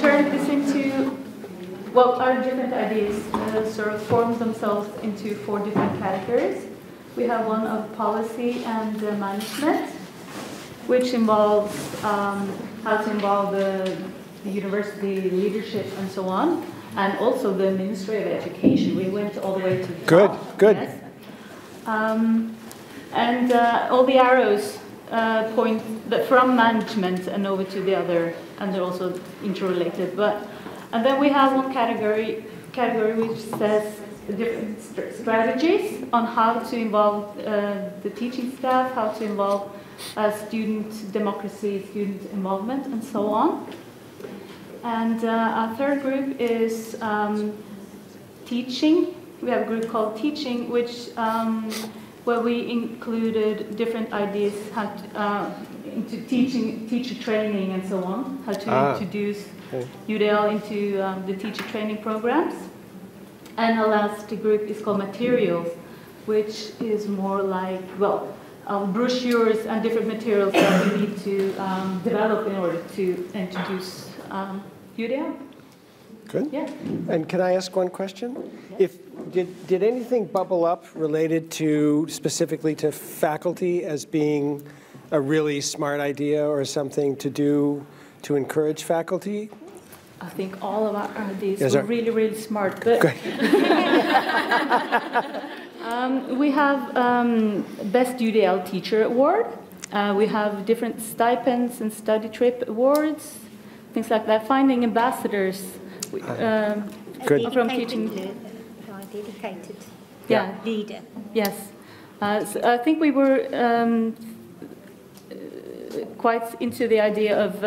turned this into, well, our different ideas sort of formed themselves into 4 different categories. We have one of policy and management, which involves how to involve the university leadership and so on, and also the Ministry of Education. We went all the way to the top. Good. Yes. And all the arrows point from management and over to the other, and they're also interrelated. And then we have one category which says different strategies on how to involve the teaching staff, how to involve student democracy, student involvement, and so on. And our third group is teaching. We have a group called teaching, which where we included different ideas how to, into teacher training and so on, how to introduce UDL into the teacher training programs. And the last group is called materials, which is more like, well, brochures and different materials that we need to develop in order to introduce UDL. Good. Yeah. And can I ask one question? Yes. Did anything bubble up related to, specifically to faculty as being a really smart idea or something to do to encourage faculty? I think all of our ideas were really, really smart. But we have Best UDL Teacher Award. We have different stipends and study trip awards, things like that. Finding ambassadors from teaching. Dedicated leader. Yes. So I think we were quite into the idea of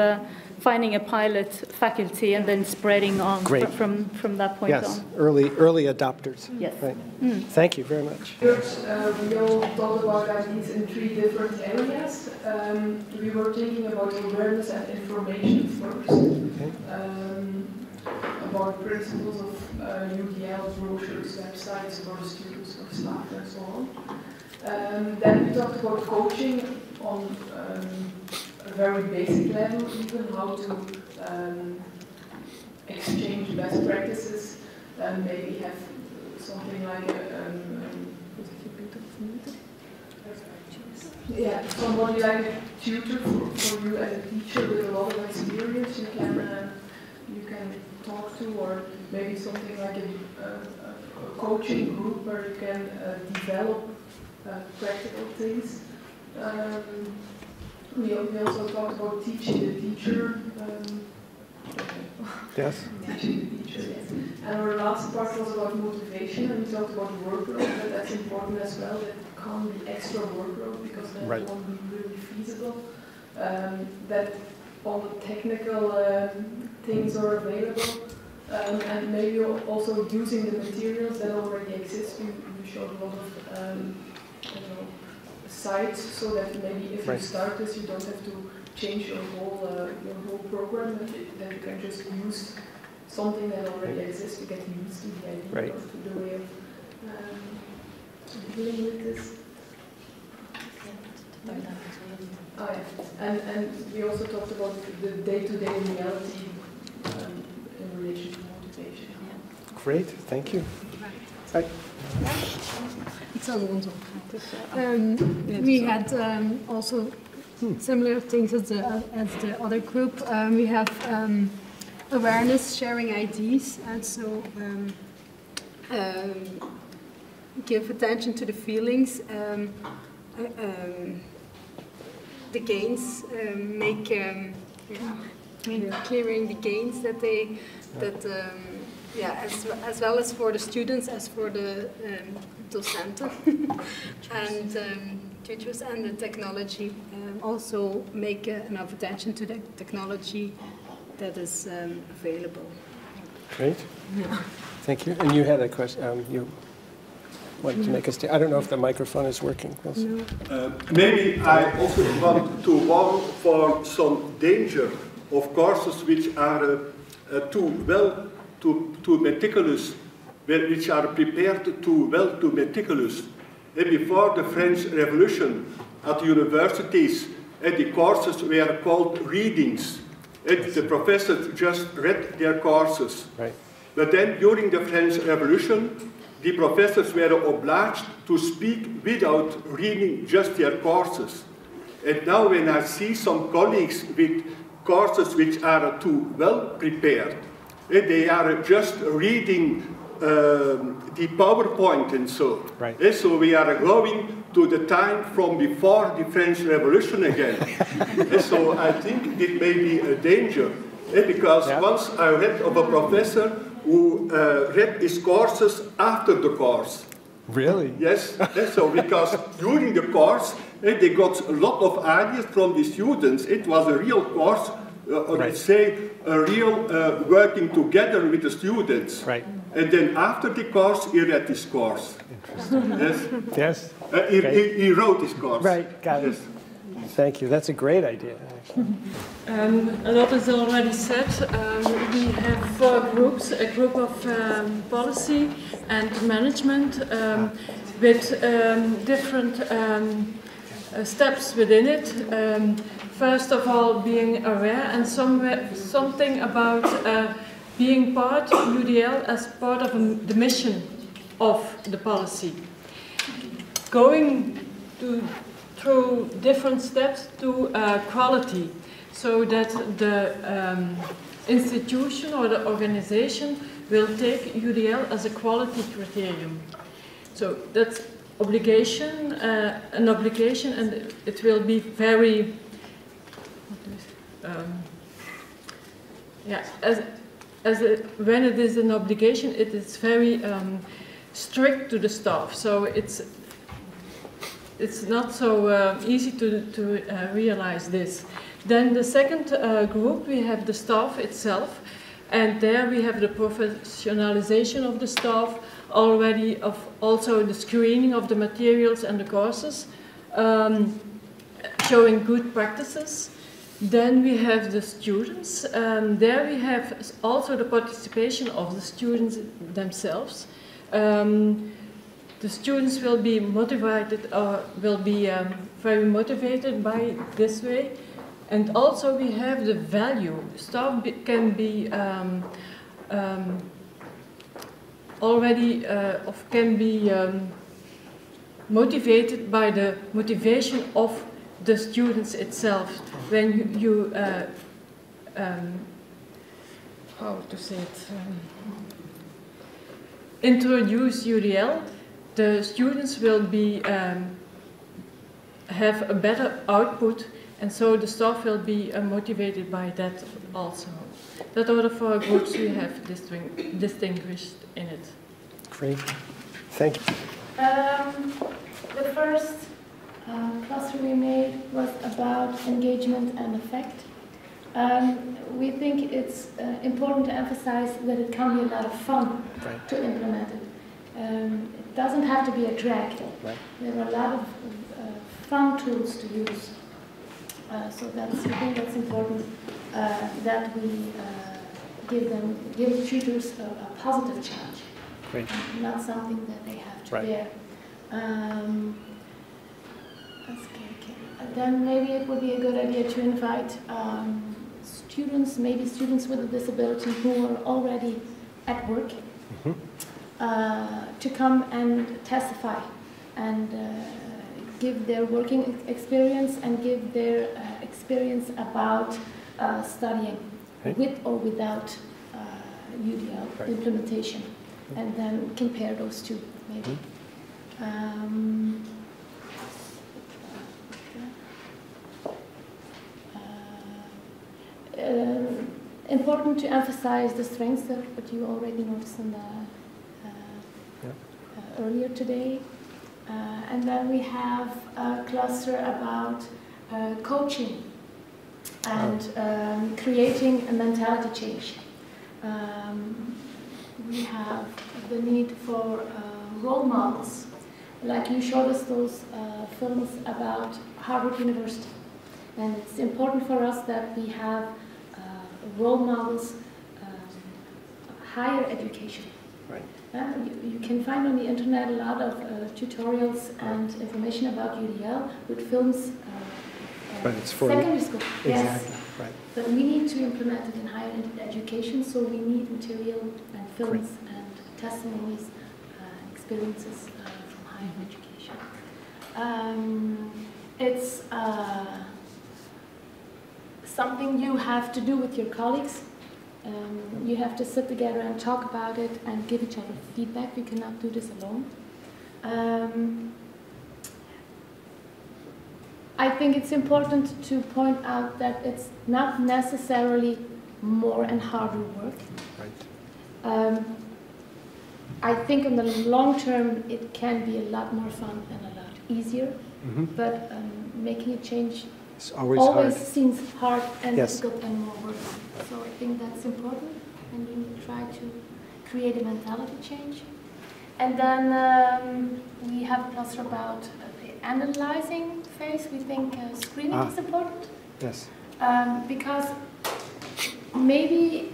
finding a pilot faculty and then spreading on from that point on. Yes, early adopters. Yes. Right. Thank you very much. We all thought about ideas in 3 different areas. We were thinking about awareness and information first. About principles of UDL, brochures, websites for the students, for staff, and so on. Then we talked about coaching on a very basic level, even how to exchange best practices, and maybe have something like somebody like a tutor for you as a teacher with a lot of experience you can talk to, or maybe something like a coaching group where you can develop practical things. We also talked about teaching the teacher. Yes. Teaching the teacher, yes. And our last part was about motivation, and we talked about workload, but that's important as well. That can't be extra workload because that won't be really feasible. That all the technical things are available, and maybe also using the materials that already exist. You showed a lot of sites, so that maybe if you start this, you don't have to change your whole program. That you can just use something that already exists to get used to the idea or to the way of dealing with this. And we also talked about the day-to-day reality in relation to motivation. Great, thank you. Right. We had also similar things as the other group. We have awareness, sharing ideas, and so give attention to the feelings. The gains, clearing the gains that they as well as for the students as for the docenten and teachers, and the technology. Also make enough attention to the technology that is available. Great. Yeah. Thank you. And you had a question. You wanted to make a statement. I don't know if the microphone is working. No. Maybe I also want to warn for some danger of courses which are too meticulous, which are prepared too meticulous. And before the French Revolution, at universities, the courses were called readings. The professors just read their courses. Right. But then during the French Revolution, the professors were obliged to speak without reading just their courses. And now when I see some colleagues with courses which are too well prepared, they are just reading the PowerPoint and so. Right. So we are going to the time from before the French Revolution again. So I think it may be a danger. Because once I read of a professor who read his courses after the course. Really? Yes. So because during the course, they got a lot of ideas from the students. It was a real course, or let's say a real working together with the students. Right. And then after the course, he read his course. Interesting. Yes. Yes. He wrote his course. Right. Got it. Yes. Thank you. That's a great idea. A lot is already said. We have 4 groups, a group of policy and management with different steps within it. First of all, being aware and something about being part, UDL, as part of the mission of the policy. Going through different steps to quality, so that the institution or the organization will take UDL as a quality criterion. So that's obligation, an obligation, and it will be very, when it is an obligation, it is very strict to the staff. So it's not so easy to realize this. Then the second group, we have the staff itself, and there we have the professionalization of the staff, already of also the screening of the materials and the courses, showing good practices. Then we have the students. There we have also the participation of the students themselves. The students will be motivated, or will be very motivated by this way. And also we have the value. Staff can be motivated by the motivation of the students itself. When you how to say it, introduce UDL, the students will be have a better output, and so the staff will be motivated by that also. That are the 4 groups we have distinguished in it. Great. Thank you. The first cluster we made was about engagement and effect. We think it's important to emphasize that it can be a lot of fun to implement it. It doesn't have to be a drag. There are a lot of fun tools to use. So I think that's important that we give tutors a positive challenge, not something that they have to bear. Then maybe it would be a good idea to invite students, maybe students with a disability who are already at work, to come and testify and give their working experience and give their experience about studying with or without UDL implementation, and then compare those two maybe. Important to emphasize the strengths that you already noticed in the earlier today. And then we have a cluster about coaching and creating a mentality change. We have the need for role models. Like you showed us those films about Harvard University. And it's important for us that we have role models, higher education. You can find on the internet a lot of tutorials and information about UDL with films. But it's for secondary school. Exactly. Yes. Right. But we need to implement it in higher education, so we need material and films and testimonies, experiences from higher education. It's something you have to do with your colleagues. You have to sit together and talk about it and give each other feedback. You cannot do this alone. I think it's important to point out that it's not necessarily more and harder work. Right. I think in the long term it can be a lot more fun and a lot easier, but making a change always seems hard and difficult and more work. So I think that's important, and we try to create a mentality change. And then we have a cluster about the analyzing phase. We think screening is important. Yes. Because maybe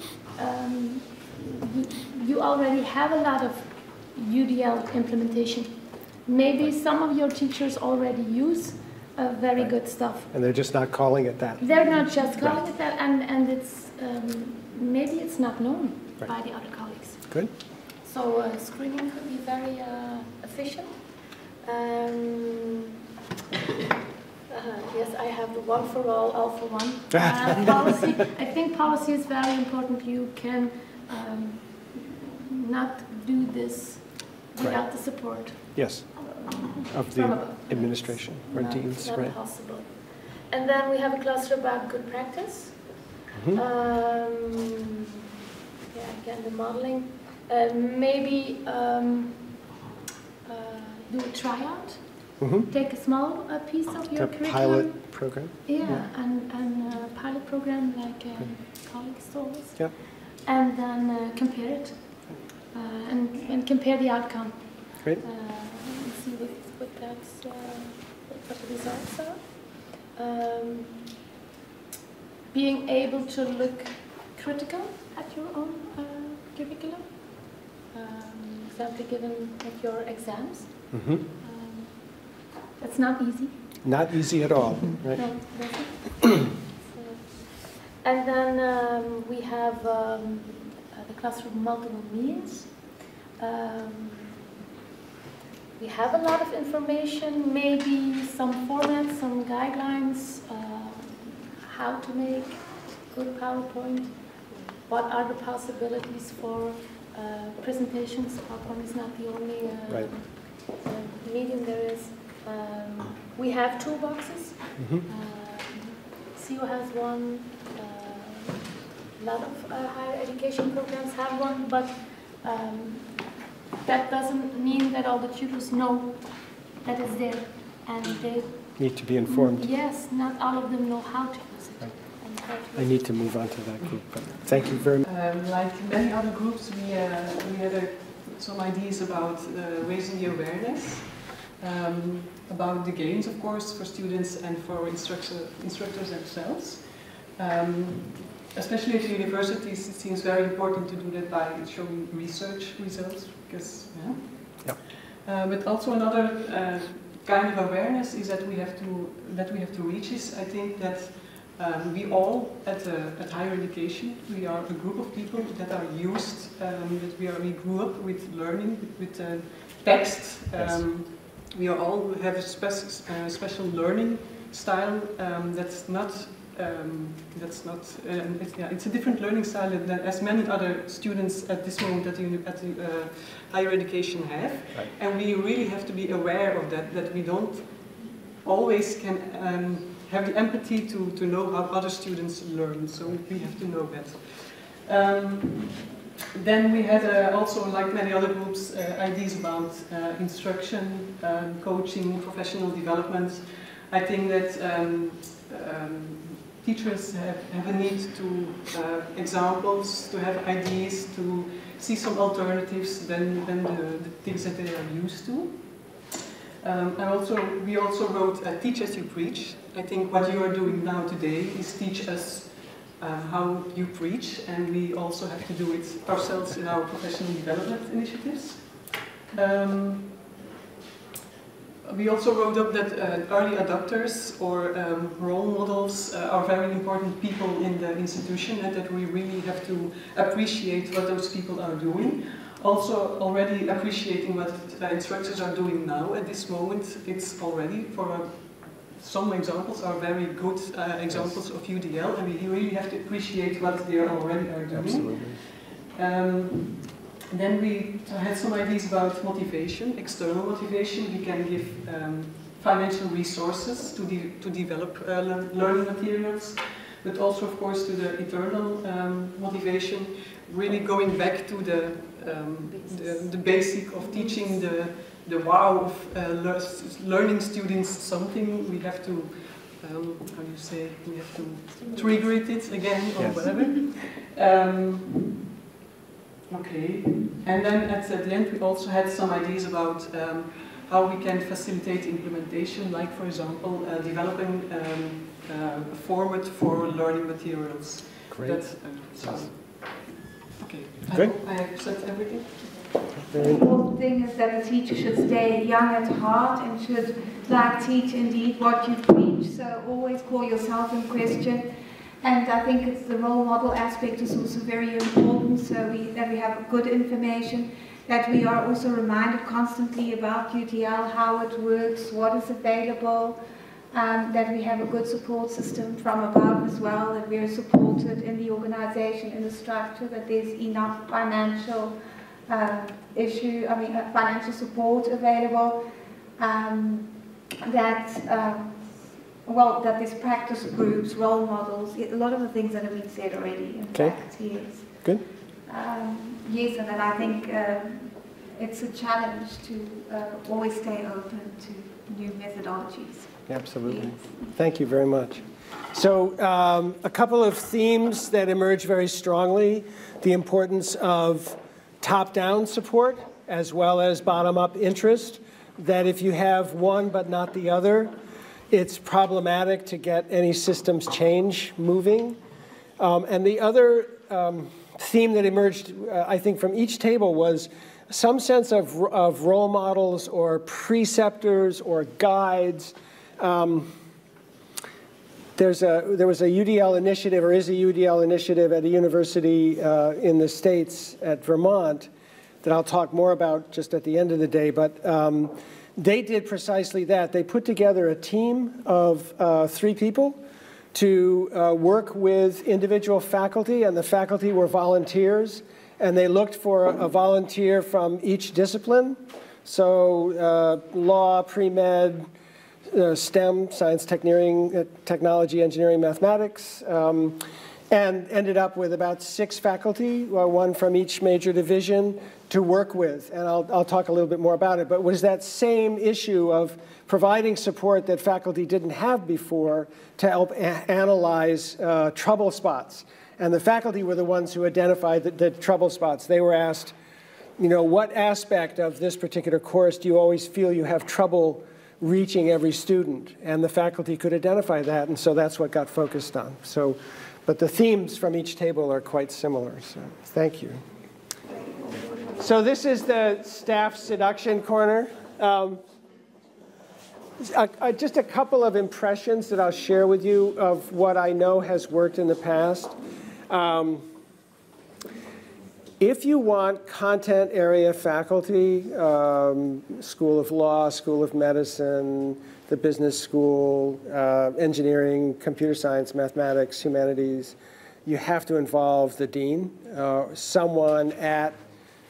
you already have a lot of UDL implementation. Maybe some of your teachers already use very good stuff. And they're just not calling it that. They're not just calling it that, and it's maybe it's not known by the other colleagues. Good. So screening could be very efficient. Yes, I have the one for all for one. Policy. I think policy is very important. You can not do this without the support. Yes. Of the administration or deans, not possible. And then we have a cluster about good practice. Yeah, again, the modeling. Maybe do a tryout. Take a small piece of your curriculum. Pilot program. Yeah, and a pilot program like colleagues told us. Yeah. And then compare it and compare the outcome. Great. And see what the results are. Being able to look critical at your own curriculum. Example given at your exams. That's not easy. Not easy at all, right? No, so, and then we have the cluster of multiple means. We have a lot of information, maybe some formats, some guidelines, how to make good PowerPoint, what are the possibilities for presentations. PowerPoint is not the only medium there is. We have toolboxes. SIHO has one. A lot of higher education programs have one, but that doesn't mean that all the tutors know that it's there, and they need to be informed. Yes, not all of them know how to use it. Right. I need to move on to that group, but thank you very much. Like many other groups, we had some ideas about raising the awareness about the gains, of course, for students and for instructors themselves. Especially at the universities, it seems very important to do that by showing research results, because but also another kind of awareness is that we have to reach is, I think, that we all at higher education, we are a group of people that are used, that we grew up with learning, with text. We are all have a special learning style that's not. It's a different learning style than as many other students at this moment at the higher education have, and we really have to be aware of that we don't always can have the empathy to know how other students learn, so we have to know that. Then we had also, like many other groups, ideas about instruction, coaching, professional development. I think that teachers have a need to examples, to have ideas, to see some alternatives than the things that they are used to. We also wrote Teach as you preach. I think what you are doing now today is teach us how you preach, and we also have to do it ourselves in our professional development initiatives. we also wrote up that early adopters or role models are very important people in the institution, and that we really have to appreciate what those people are doing. Also already appreciating what instructors are doing now at this moment. It's already, for some examples are very good examples of UDL, and we really have to appreciate what they already are doing. Absolutely. Then we had some ideas about motivation, external motivation. We can give financial resources to develop learning materials, but also, of course, to the internal motivation, really going back to the basic of teaching the wow of learning students something. We have to, how do you say, we have to trigger it again, or yes, whatever. Okay, and then at the end we also had some ideas about how we can facilitate implementation, like for example developing a format for learning materials. Great. Okay, I hope I have said everything. The important thing is that a teacher should stay young at heart and should teach indeed what you preach, so always call yourself in question. And I think it's the role model aspect is also very important, so that we have good information, that we are also reminded constantly about UDL, how it works, what is available, that we have a good support system from above as well, that we are supported in the organization, in the structure, that there's enough financial financial support available, well, that there's practice groups, role models, a lot of the things that have been said already, in fact, yes. Good. Yes, and then I think it's a challenge to always stay open to new methodologies. Absolutely. Yes. Thank you very much. So a couple of themes that emerge very strongly: the importance of top-down support as well as bottom-up interest, that if you have one but not the other, it's problematic to get any systems change moving. And the other theme that emerged, I think, from each table was some sense of role models or preceptors or guides. There was a UDL initiative, or is a UDL initiative at a university in the States at Vermont that I'll talk more about just at the end of the day, but they did precisely that. They put together a team of 3 people to work with individual faculty, and the faculty were volunteers, and they looked for a volunteer from each discipline. So law, pre-med, STEM, science, technology, engineering, mathematics, and ended up with about 6 faculty, 1 from each major division, to work with. And I'll talk a little bit more about it, but it was that same issue of providing support that faculty didn't have before to help analyze trouble spots. And the faculty were the ones who identified the trouble spots. They were asked, you know, what aspect of this particular course do you always feel you have trouble reaching every student? And the faculty could identify that, and so that's what got focused on. So, but the themes from each table are quite similar, so thank you. So this is the staff seduction corner. Just a couple of impressions that I'll share with you of what I know has worked in the past. If you want content area faculty, School of Law, School of Medicine, the business school, engineering, computer science, mathematics, humanities, you have to involve the dean, someone at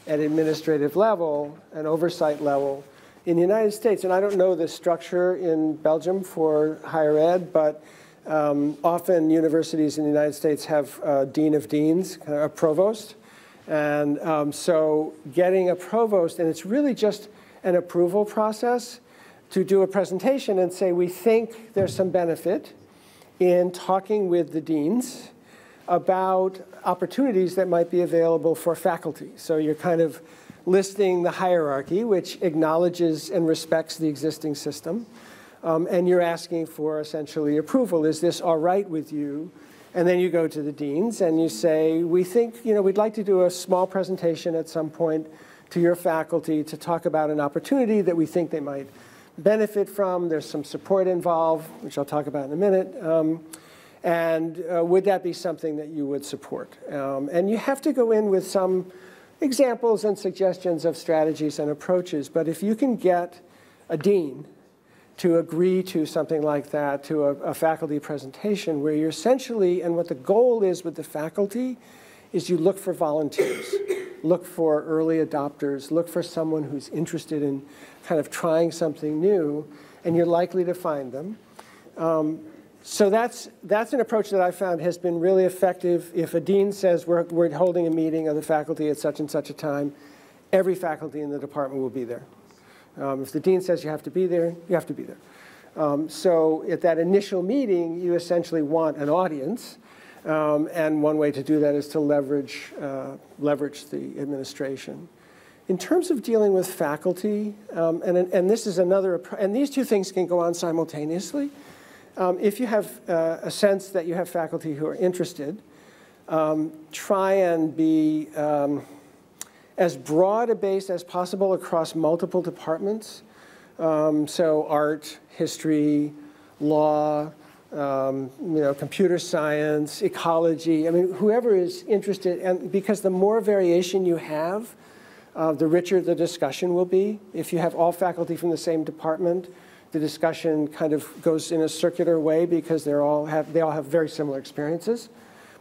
an administrative level, an oversight level. In the United States, and I don't know the structure in Belgium for higher ed, but often universities in the United States have a dean of deans, a provost. And so getting a provost, and it's really just an approval process, to do a presentation and say, we think there's some benefit in talking with the deans about opportunities that might be available for faculty. So you're kind of listing the hierarchy, which acknowledges and respects the existing system. And you're asking for essentially approval. Is this all right with you? And then you go to the deans and you say, we think, you know, we'd like to do a small presentation at some point to your faculty to talk about an opportunity that we think they might benefit from? There's some support involved, which I'll talk about in a minute. And would that be something that you would support? And you have to go in with some examples and suggestions of strategies and approaches. But if you can get a dean to agree to something like that, to a faculty presentation where you're essentially, and what the goal is with the faculty, is you look for volunteers, look for early adopters, look for someone who's interested in kind of trying something new, and you're likely to find them. So that's an approach that I found has been really effective. If a dean says we're holding a meeting of the faculty at such and such a time, every faculty in the department will be there. If the dean says you have to be there, you have to be there. So at that initial meeting, you essentially want an audience. And one way to do that is to leverage the administration. In terms of dealing with faculty, and this is another, and these two things can go on simultaneously. If you have a sense that you have faculty who are interested, try and be as broad a base as possible across multiple departments. So art, history, law, computer science, ecology. I mean, whoever is interested, and because the more variation you have, the richer the discussion will be. If you have all faculty from the same department, the discussion kind of goes in a circular way because they all have very similar experiences.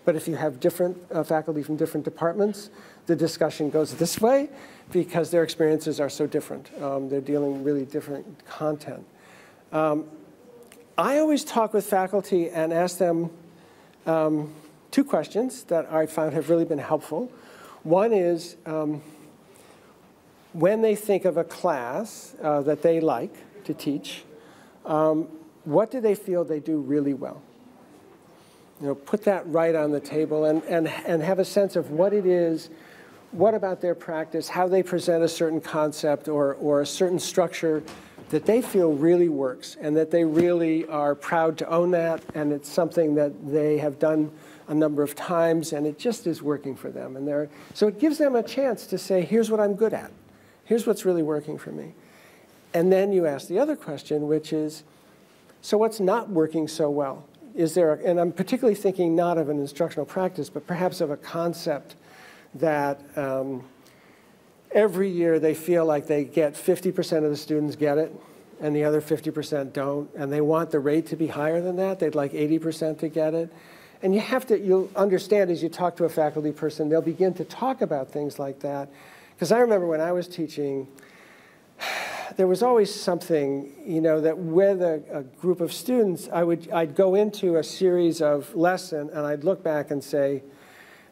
But if you have different faculty from different departments, the discussion goes this way because their experiences are so different. They're dealing really different content. I always talk with faculty and ask them two questions that I found have really been helpful. One is when they think of a class that they like to teach, what do they feel they do really well? Put that right on the table and have a sense of what it is, what about their practice, how they present a certain concept or a certain structure that they feel really works and that they really are proud to own that, and it's something that they have done a number of times and it just is working for them. And so it gives them a chance to say, here's what I'm good at. Here's what's really working for me. And then you ask the other question, which is, so what's not working so well? Is there, and I'm particularly thinking not of an instructional practice, but perhaps of a concept that every year they feel like they get 50% of the students get it, and the other 50% don't, and they want the rate to be higher than that. They'd like 80% to get it. And you'll understand as you talk to a faculty person, they'll begin to talk about things like that. Because I remember when I was teaching, there was always something, that with a group of students, I'd go into a series of lesson and I'd look back and say,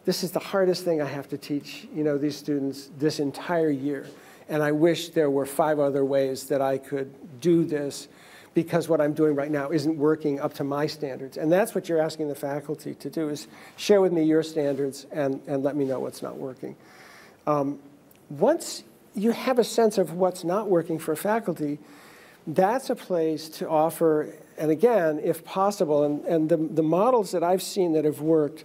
this is the hardest thing I have to teach, these students this entire year. And I wish there were 5 other ways that I could do this because what I'm doing right now isn't working up to my standards. And that's what you're asking the faculty to do, is share with me your standards and let me know what's not working. Once you have a sense of what's not working for faculty, that's a place to offer, and again, if possible, and the models that I've seen that have worked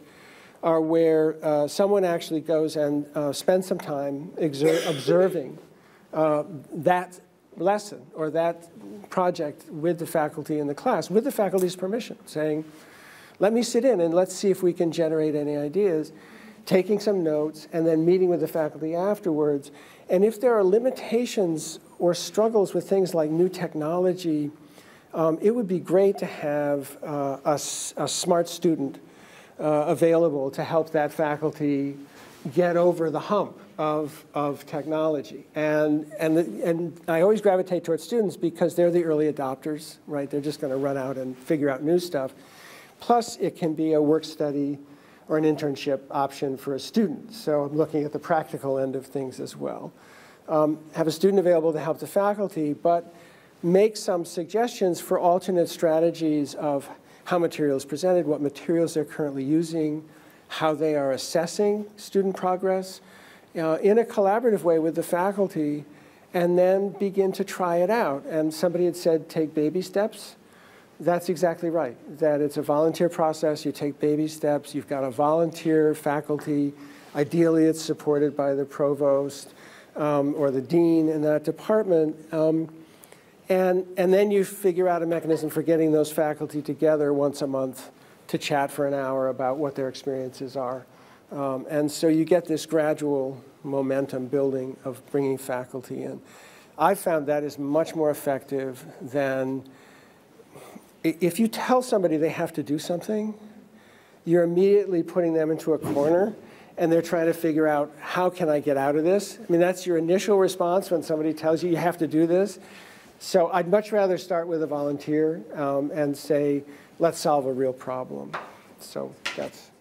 are where someone actually goes and spends some time observing that lesson or that project with the faculty in the class, with the faculty's permission, saying, let me sit in and let's see if we can generate any ideas, taking some notes, and then meeting with the faculty afterwards. And if there are limitations or struggles with things like new technology, it would be great to have a smart student available to help that faculty get over the hump of technology. And I always gravitate towards students because they're the early adopters, right? They're just going to run out and figure out new stuff. Plus, it can be a work study or an internship option for a student. So I'm looking at the practical end of things as well. Have a student available to help the faculty, but make some suggestions for alternate strategies of how material is presented, what materials they're currently using, how they are assessing student progress in a collaborative way with the faculty, and then begin to try it out. And somebody had said, take baby steps. That's exactly right, that it's a volunteer process. You take baby steps. You've got a volunteer faculty. Ideally, it's supported by the provost or the dean in that department. And then you figure out a mechanism for getting those faculty together once a month to chat for an hour about what their experiences are. And so you get this gradual momentum building of bringing faculty in. I found that is much more effective than if you tell somebody they have to do something, you're immediately putting them into a corner and they're trying to figure out, how can I get out of this? I mean, that's your initial response when somebody tells you you have to do this. So I'd much rather start with a volunteer and say, let's solve a real problem. So that's